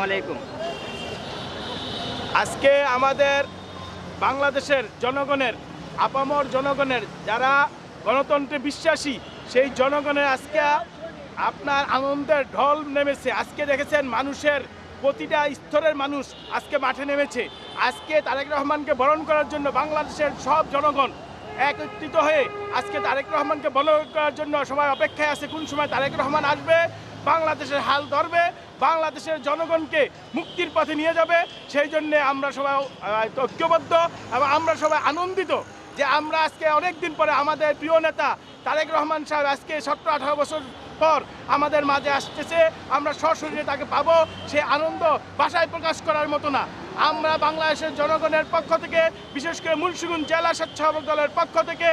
আলাইকুম। আজকে আমাদের বাংলাদেশের জনগণের, আপামর জনগণের, যারা গণতন্ত্রে বিশ্বাসী, সেই জনগণের আজকে আপনার আনন্দের ঢল নেমেছে। আজকে দেখেছেন মানুষের প্রতিটা স্তরের মানুষ আজকে মাঠে নেমেছে। আজকে তারেক রহমানকে বরণ করার জন্য বাংলাদেশের সব জনগণ একত্রিত হয়ে আজকে তারেক রহমানকে বরণ করার জন্য সবাই অপেক্ষায় আছে কোন সময় তারেক রহমান আসবে, বাংলাদেশের হাল ধরবে, বাংলাদেশের জনগণকে মুক্তির পথে নিয়ে যাবে। সেই জন্যে আমরা সবাই ঐক্যবদ্ধ এবং আমরা সবাই আনন্দিত যে আমরা আজকে অনেক দিন পরে আমাদের প্রিয় নেতা তারেক রহমান সাহেব আজকে 17-18 বছর পর আমাদের মাঝে আসতেছে। আমরা সশরীরে তাকে পাবো, সে আনন্দ ভাষায় প্রকাশ করার মতো না। আমরা বাংলাদেশের জনগণের পক্ষ থেকে, বিশেষ করে মুন্সিগঞ্জ জেলা স্বেচ্ছাসেবক দলের পক্ষ থেকে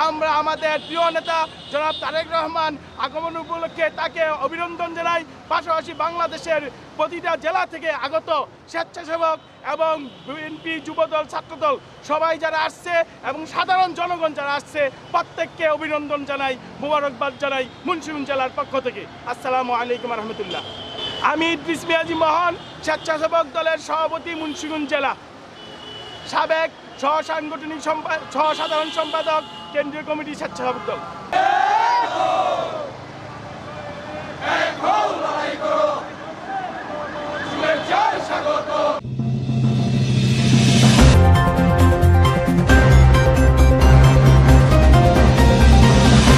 আমরা আমাদের প্রিয় নেতা জনাব তারেক রহমান আগমন উপলক্ষে তাকে অভিনন্দন জানাই। পাশাপাশি বাংলাদেশের প্রতিটা জেলা থেকে আগত স্বেচ্ছাসেবক এবং বিএনপি, যুবদল, ছাত্রদল সবাই যারা আসছে এবং সাধারণ জনগণ যারা আসছে প্রত্যেককে অভিনন্দন জানাই, মোবারকবাদ জানাই মুন্সিগঞ্জ জেলার পক্ষ থেকে। আসসালামু আলাইকুম রহমতুল্লাহ। আমি ইদ্রিস মিয়াজি মোহন, স্বেচ্ছাসেবক দলের সভাপতি, মুন্সিগঞ্জ জেলা, সাবেক সহ সাধারণ সম্পাদক, কেন্দ্রীয় কমিটি স্বেচ্ছাসেবক দল।